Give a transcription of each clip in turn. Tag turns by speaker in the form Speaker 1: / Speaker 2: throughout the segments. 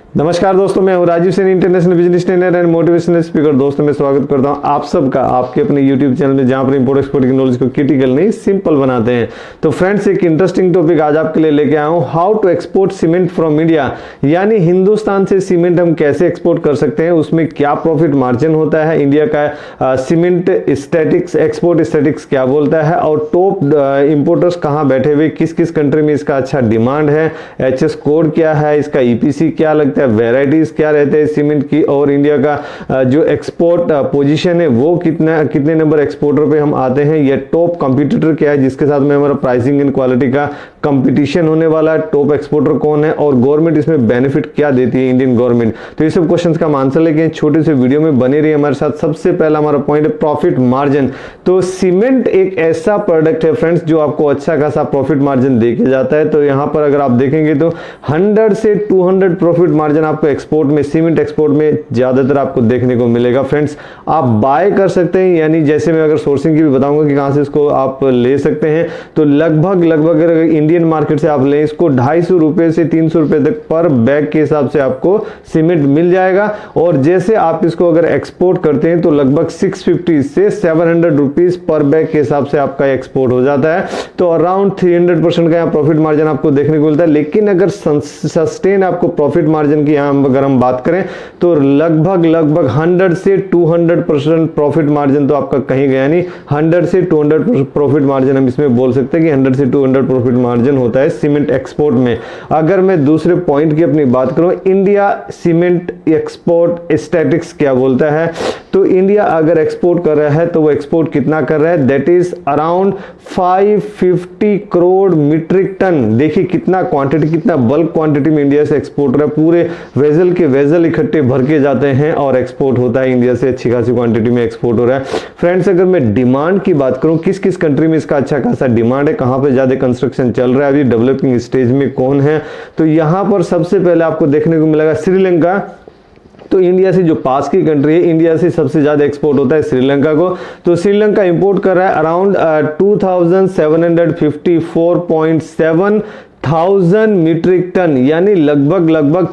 Speaker 1: नमस्कार दोस्तों, मैं हूं Rajiv Saini, international business trainer and motivational speaker. दोस्तों मैं स्वागत करता हूं आप सबका आपके अपने यूट्यूब चैनल में, जहां पर इंपोर्ट एक्सपोर्ट की नॉलेज को क्रिटिकल नहीं सिंपल बनाते हैं। तो फ्रेंड्स, एक इंटरेस्टिंग टॉपिक आज आपके लिए लेके आया हूं, how to export cement from India. यानी हिंदुस्तान से सीमेंट हम कैसे एक्सपोर्ट कर सकते हैं, उसमें क्या प्रॉफिट मार्जिन होता है, इंडिया का सीमेंट स्टैटिक्स, एक्सपोर्ट स्टैटिक्स क्या बोलता है, और टॉप इंपोर्टर्स कहाँ बैठे हुए, किस किस कंट्री में इसका अच्छा डिमांड है, एचएस कोड क्या है, इसका ईपीसी क्या लगता है, वैरायटीज क्या रहते हैं सीमेंट की, और इंडिया का जो एक्सपोर्ट पोजीशन है वो कितने नंबर एक्सपोर्टर पे हम आते हैं, ये टॉप कंपटीटर क्या है जिसके साथ में हमारा प्राइसिंग एंड क्वालिटी का कंपटीशन होने वाला है, टॉप एक्सपोर्टर कौन है, और गवर्नमेंट इसमें बेनिफिट क्या देती है, इंडियन गवर्नमेंट। तो ये सब क्वेश्चंस का आंसर लेके छोटे से वीडियो में बने रहिए हमारे साथ। सबसे पहला हमारा पॉइंट है प्रॉफिट मार्जिन। तो सीमेंट एक ऐसा प्रोडक्ट है फ्रेंड्स जो आपको अच्छा खासा प्रॉफिट मार्जिन देके जाता है। तो यहाँ पर अगर आप देखेंगे तो 100 से 200 प्रॉफिट मार्जिन आपको एक्सपोर्ट में, सीमेंट एक्सपोर्ट में ज्यादातर आपको देखने को मिलेगा। फ्रेंड्स, आप बाय कर सकते हैं, यानी जैसे मैं अगर सोर्सिंग की भी बताऊंगा कि कहां से इसको आप ले सकते हैं, तो लगभग अगर इंडियन मार्केट से आप लें इसको 250 रुपए से 300 रुपए तक पर बैग के हिसाब से आपको सीमेंट मिल जाएगा। और जैसे आप इसको अगर एक्सपोर्ट करते हैं तो लगभग 650 से 700 रुपीज पर बैग के हिसाब से आपका एक्सपोर्ट हो जाता है। तो अराउंड 300% का यहाँ प्रॉफिट मार्जिन आपको देखने को मिलता है। लेकिन अगर सस्टेन आपको प्रॉफिट मार्जिन की यहाँ अगर हम बात करें तो लगभग 100 से 200% प्रॉफिट मार्जिन तो आपका कहीं गया नहीं। 100 से 200 प्रॉफिट मार्जिन हम इसमें बोल सकते हैं कि 100 से 200 प्रॉफिट मार्जिन होता है सीमेंट एक्सपोर्ट में। अगर मैं दूसरे पॉइंट की अपनी बात करूं, इंडिया सीमेंट एक्सपोर्ट स्टैटिक्स क्या बोलता है, तो इंडिया अगर एक्सपोर्ट कर रहा है तो वो एक्सपोर्ट कितना कर रहा है, that is around 550 crore metric ton. देखिए कितना क्वांटिटी, कितना बल्क क्वांटिटी में इंडिया से एक्सपोर्ट हो रहा है। पूरे वेजल के वेजल इकट्ठे भर के जाते हैं और एक्सपोर्ट होता है, इंडिया से अच्छी खासी क्वांटिटी में एक्सपोर्ट हो रहा है। फ्रेंड्स, अगर मैं डिमांड की बात करूं, किस किस कंट्री में इसका अच्छा खासा डिमांड है, कहां पे ज्यादा कंस्ट्रक्शन चल रहा है, अभी डेवलपिंग स्टेज में कौन है, तो यहां पर सबसे पहले आपको देखने को मिलेगा श्रीलंका। तो इंडिया से जो पास की कंट्री है, इंडिया से सबसे ज्यादा एक्सपोर्ट होता है श्रीलंका को। तो श्रीलंका इंपोर्ट कर रहा है अराउंड 2754.7 थाउजेंड मीट्रिक टन, यानी लगभग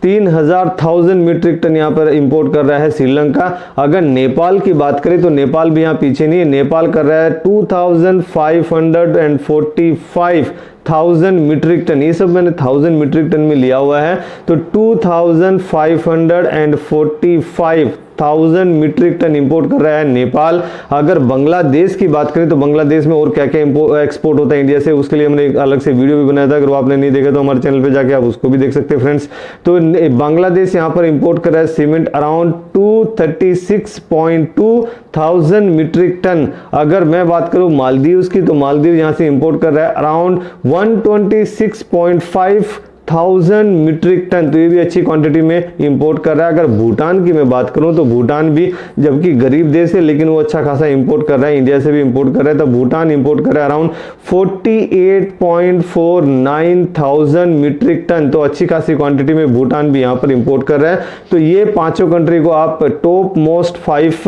Speaker 1: 3,000 मीट्रिक टन यहाँ पर इंपोर्ट कर रहा है श्रीलंका। अगर नेपाल की बात करें तो नेपाल भी यहाँ पीछे नहीं है, नेपाल कर रहा है 2,545,000 मीट्रिक टन। ये सब मैंने 1000 मीट्रिक टन में लिया हुआ है। तो 2,545,000 मीट्रिक टन इंपोर्ट कर रहा है नेपाल। अगर बांग्लादेश की बात करें तो बांग्लादेश में और क्या क्या एक्सपोर्ट होता है इंडिया से, उसके लिए हमने एक अलग से वीडियो भी बनाया था। अगर वो आपने नहीं देखा तो हमारे चैनल पे जाके आप उसको भी देख सकते हैं फ्रेंड्स। तो बांग्लादेश यहाँ पर इंपोर्ट कर रहा है cement around 236.2 thousand metric ton. अगर मैं बात करूं मालदीव की, तो मालदीव यहां से इंपोर्ट कर रहा है अराउंड 126.5 1000 मीट्रिक टन। तो ये भी अच्छी क्वांटिटी में इंपोर्ट कर रहा है। अगर भूटान की मैं बात करूं तो भूटान भी, जबकि गरीब देश है लेकिन वो अच्छा खासा इंपोर्ट कर रहा है, इंडिया से भी इंपोर्ट कर रहा है। तो भूटान इंपोर्ट कर रहा है अराउंड 48.49 थाउजेंड मीट्रिक टन। तो अच्छी खासी क्वांटिटी में भूटान भी यहाँ पर इंपोर्ट कर रहा है। तो ये पांचों कंट्री को आप टॉप मोस्ट 5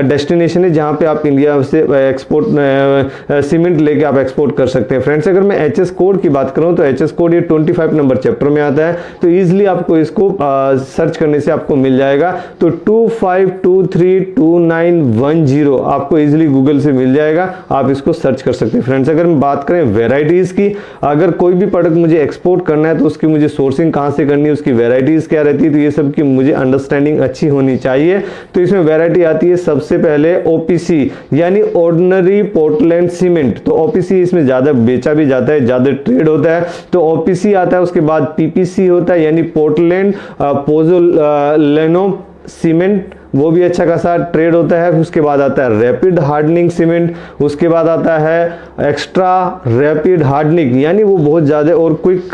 Speaker 1: डेस्टिनेशन है जहां पे आप इंडिया से एक्सपोर्ट सीमेंट लेके आप एक्सपोर्ट कर सकते हैं। फ्रेंड्स, अगर मैं एचएस कोड की बात करूं तो एचएस कोड ये 25 नंबर चैप्टर में आता है। तो इजीली आपको इसको सर्च करने से आपको मिल जाएगा। तो 25232910 आपको इजीली गूगल से मिल जाएगा, आप इसको सर्च कर सकते हैं। फ्रेंड्स, अगर हम बात करें वेराइटीज की, अगर कोई भी प्रोडक्ट मुझे एक्सपोर्ट करना है तो उसकी मुझे सोर्सिंग कहां से करनी है, उसकी वेराइटीज क्या रहती है, तो ये सब की मुझे अंडरस्टैंडिंग अच्छी होनी चाहिए। तो इसमें वेराइटी आती है सबसे पहले ओपीसी, यानी ऑर्डिनरी पोर्टलैंड सीमेंट। तो ओपीसी इसमें ज्यादा बेचा भी जाता है, ज्यादा ट्रेड होता है। तो ओपीसी आता है, उसके बाद पीपीसी होता है यानी पोर्टलैंड पोज़ोलैनो सीमेंट, वो भी अच्छा खासा ट्रेड होता है। उसके बाद आता है रैपिड हार्डनिंग सीमेंट, उसके बाद आता है एक्स्ट्रा रैपिड हार्डनिंग, यानी वो बहुत ज़्यादा और क्विक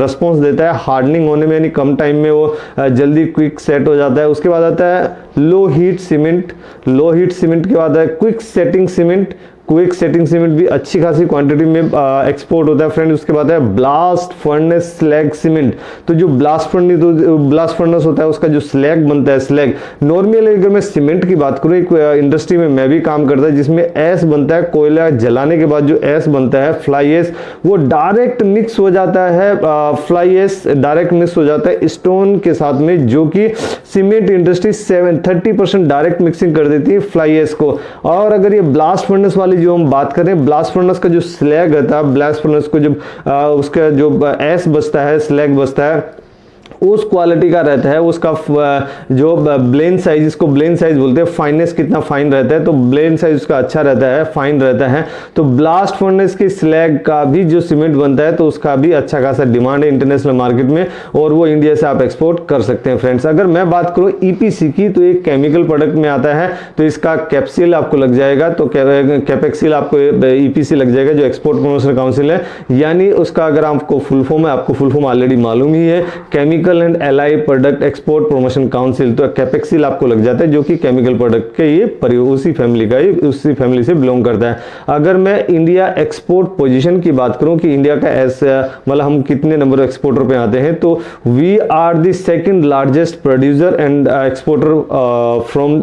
Speaker 1: रिस्पॉन्स देता है हार्डनिंग होने में, यानी कम टाइम में वो जल्दी क्विक सेट हो जाता है। उसके बाद आता है low heat cement, low heat cement के बाद आता है quick setting cement, quick setting cement भी अच्छी खासी क्वांटिटी में एक्सपोर्ट होता है फ्रेंड। उसके बाद है ब्लास्ट फर्नेस स्लैग सीमेंट। तो जो ब्लास्ट फर्नेस होता है उसका जो स्लैग बनता है, स्लैग नॉर्मली अगर मैं सीमेंट की बात करूं, एक इंडस्ट्री में मैं भी काम करता है जिसमें ऐश बनता है, कोयला जलाने के बाद जो ऐश बनता है फ्लाई ऐश, वो डायरेक्ट मिक्स हो जाता है, फ्लाई ऐश डायरेक्ट मिक्स हो जाता है स्टोन के साथ में, जो कि सीमेंट इंडस्ट्री 30% डायरेक्ट मिक्सिंग कर देती है फ्लाई ऐश को। और अगर ये ब्लास्ट फर्नेस वाली जो हम बात करें, ब्लास्ट फर्नेस का जो स्लैग होता है, ब्लास्ट फर्नेस को जब उसका जो ऐश बचता है, स्लैग बचता है, उस क्वालिटी का रहता है, उसका जो ब्लेन साइज, इसको ब्लेन साइज बोलते हैं, फाइनेस कितना फाइन रहता है, तो ब्लेन साइज उसका अच्छा रहता है, फाइन रहता है। तो ब्लास्ट फर्नेस के स्लैग का भी जो सीमेंट बनता है तो उसका भी अच्छा खासा डिमांड है इंटरनेशनल मार्केट में, और वो इंडिया से आप एक्सपोर्ट कर सकते हैं फ्रेंड्स। अगर मैं बात करूं ईपीसी की, तो एक केमिकल प्रोडक्ट में आता है, तो इसका कैप्सिल आपको लग जाएगा, तो कैपेक्सिल आपको ईपीसी लग जाएगा, जो एक्सपोर्ट प्रमोशन काउंसिल है, यानी उसका अगर आपको फुल फॉर्म है, आपको फुल फॉर्म ऑलरेडी मालूम ही है, chemical and allied product export promotion council. तो कैपेक्सिल आपको लग जाता है, जो कि केमिकल प्रोडक्ट के ये उसी फैमिली का, उसी फैमिली से बिलोंग करता है। अगर मैं इंडिया एक्सपोर्ट पोजीशन की बात करूं कि इंडिया का ऐसा मतलब हम कितने नंबर एक्सपोर्टर पे आते हैं, तो we are the second largest producer and exporter from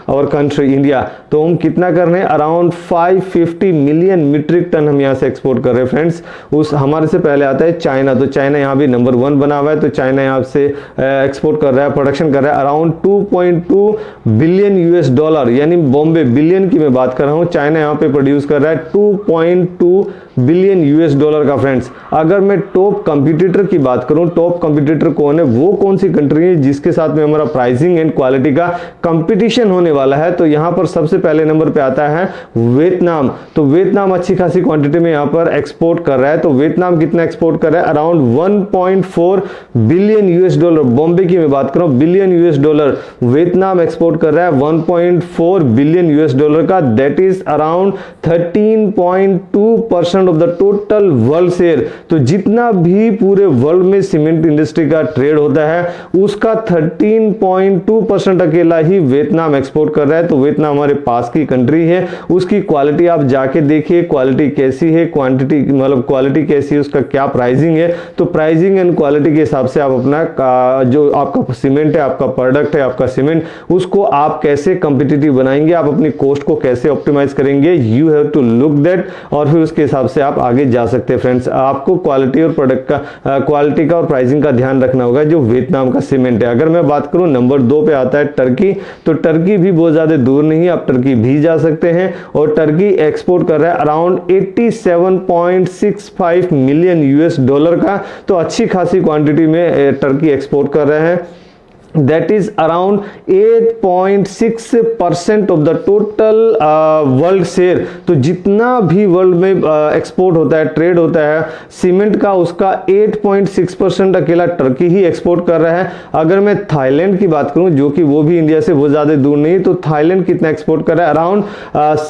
Speaker 1: our country India. तो हम कितना कर रहे हैं, अराउंड 550 मिलियन मीट्रिक टन हम यहाँ से एक्सपोर्ट कर रहे हैं फ्रेंड्स। उस हमारे से पहले आता है चाइना, तो चाइना यहाँ भी नंबर 1 बना हुआ है। तो चाइना यहाँ से एक्सपोर्ट कर रहा है, प्रोडक्शन कर रहा है अराउंड 2.2 बिलियन यूएस डॉलर, यानी बॉम्बे बिलियन की मैं बात कर रहा हूँ, चाइना यहाँ पे प्रोड्यूस कर रहा है 2.2 बिलियन यूएस डॉलर का फ्रेंड्स। अगर मैं टॉप कंपटीटर की बात करूं, टॉप कंपटीटर कौन है, वो कौन सी कंट्री है जिसके साथ में हमारा प्राइसिंग एंड क्वालिटी का कंपटीशन होने वाला है, तो यहां पर सबसे पहले नंबर पे आता है वियतनाम। तो वियतनाम अच्छी खासी क्वांटिटी में यहां पर एक्सपोर्ट कर रहा है। तो वियतनाम कितना एक्सपोर्ट कर रहा है, around 1.4 billion US dollar, Bombay की मैं बात कर रहा हूं, billion US dollar Vietnam export कर रहा है 1.4 बिलियन यूएस डॉलर का, that is around 13.2% of the total world share. तो जितना भी पूरे वर्ल्ड में सीमेंट इंडस्ट्री का ट्रेड होता है, उसका 13.2% अकेला ही वियतनाम एक्सपोर्ट कर रहा है। तो वियतनाम हमारे पास की कंट्री है, उसकी क्वालिटी आप जाके देखिए, क्वालिटी कैसी है, क्वांटिटी मतलब क्वालिटी कैसी है, उसका क्या प्राइसिंग है। तो प्राइसिंग एंड क्वालिटी के हिसाब से आप अपना जो आपका सीमेंट है, आपका प्रोडक्ट है, आपका सीमेंट, उसको आप कैसे कंपिटिटिव बनाएंगे, आप अपनी कॉस्ट को कैसे ऑप्टिमाइज करेंगे, you have to look that, और फिर उसके हिसाब से आप आगे जा सकते हैं फ्रेंड्स। आपको क्वालिटी और प्रोडक्ट का क्वालिटी का और प्राइसिंग का ध्यान रखना होगा जो वियतनाम का सीमेंट है। अगर मैं बात करूं नंबर 2 पे आता है टर्की। तो टर्की भी बहुत ज्यादा दूर नहीं है, आप टर्की भी जा सकते हैं, और टर्की एक्सपोर्ट कर रहा है अराउंड 87.65 मिलियन यूएस डॉलर का। तो अच्छी खासी क्वांटिटी में टर्की एक्सपोर्ट कर रहे हैं, that is around 8.6% of the total world share। तो जितना भी वर्ल्ड में एक्सपोर्ट होता है, ट्रेड होता है सीमेंट का, उसका 8.6% अकेला टर्की ही एक्सपोर्ट कर रहा है। अगर मैं थाईलैंड की बात करूं, जो कि वो भी इंडिया से बहुत ज्यादा दूर नहीं, तो थाईलैंड कितना एक्सपोर्ट कर रहा है, अराउंड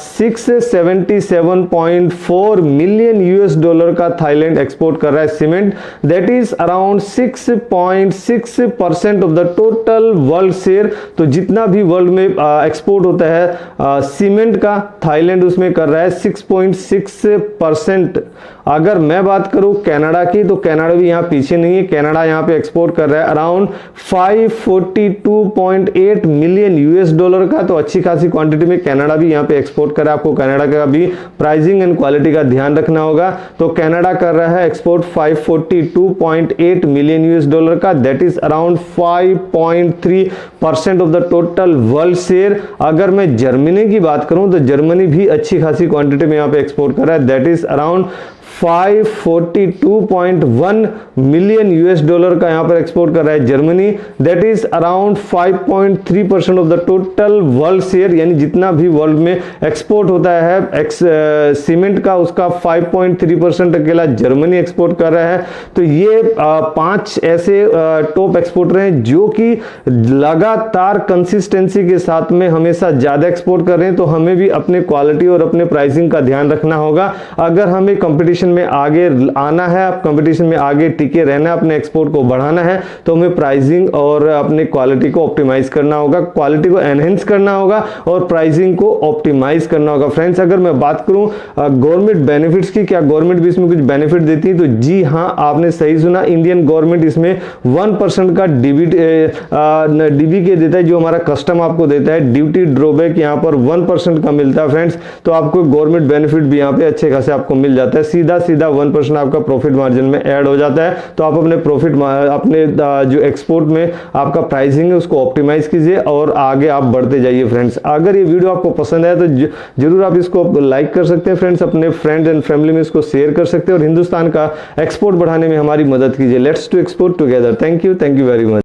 Speaker 1: 677.4 मिलियन यूएस डॉलर का थाईलैंड एक्सपोर्ट कर रहा है cement, that is around 6.6% of the total world share. तो जितना भी वर्ल्ड में एक्सपोर्ट होता है सीमेंट का, थाईलैंड उसमें कर रहा है 6.6%। अगर मैं बात करूं कनाडा की, तो कनाडा भी यहां पीछे नहीं है, कनाडा यहां पे एक्सपोर्ट कर रहा है अराउंड 542.8 मिलियन यूएस डॉलर का। तो अच्छी खासी क्वांटिटी में कनाडा भी यहां पे एक्सपोर्ट कर रहा है। आपको कनाडा का भी प्राइसिंग एंड क्वालिटी का ध्यान रखना होगा। तो कनाडा कर रहा है एक्सपोर्ट 542.8 मिलियन यूएस डॉलर का, that is around 5.3% of the total world share. अगर मैं जर्मनी की बात करूं, तो जर्मनी भी अच्छी खासी क्वांटिटी में यहां पे एक्सपोर्ट कर रहा है, that is around 542.1 million US dollar का यहां पर एक्सपोर्ट कर रहा है Germany, that is around 5.3% of the total world share. यानी जितना भी वर्ल्ड में एक्सपोर्ट होता है सीमेंट का, उसका 5.3% अकेला जर्मनी एक्सपोर्ट कर रहा है। तो ये 5 ऐसे टॉप एक्सपोर्टर हैं जो कि लगातार कंसिस्टेंसी के साथ में हमेशा ज्यादा एक्सपोर्ट कर रहे हैं। तो हमें भी अपने क्वालिटी और अपने प्राइसिंग का ध्यान रखना होगा। अगर हमें कंपटीशन कंपटीशन में आगे आना है, आप कंपटीशन में आगे टिके रहना है, अपने एक्सपोर्ट को बढ़ाना है, तो हमें प्राइसिंग और अपने क्वालिटी को ऑप्टिमाइज करना होगा, क्वालिटी को एनहेंस करना होगा और प्राइसिंग को ऑप्टिमाइज करना होगा। फ्रेंड्स, अगर मैं बात करूं गवर्नमेंट बेनिफिट्स की, क्या गवर्नमेंट भी इसमें कुछ बेनिफिट देती है? तो जी हाँ, आपने सही सुना, इंडियन गवर्नमेंट इसमें 1% का डीबीके देता है, जो हमारा कस्टम आपको देता है। ड्यूटी ड्रॉबैक यहाँ पर 1% का मिलता है फ्रेंड्स, तो आपको गवर्नमेंट बेनिफिट भी यहाँ पे अच्छे खासे आपको मिल जाता है। सीधा 1% आपका प्रॉफिट मार्जिन में ऐड हो जाता है। तो आप अपने प्रॉफिट, अपने जो एक्सपोर्ट में आपका प्राइसिंग है उसको ऑप्टिमाइज कीजिए और आगे आप बढ़ते जाइए। फ्रेंड्स, अगर ये वीडियो आपको पसंद आया तो जरूर आप इसको लाइक कर सकते हैं फ्रेंड्स, अपने फ्रेंड्स एंड फैमिली में इसको शेयर कर सकते हैं और हिंदुस्तान का एक्सपोर्ट बढ़ाने में हमारी मदद कीजिए। Let's to export together. Thank you very much.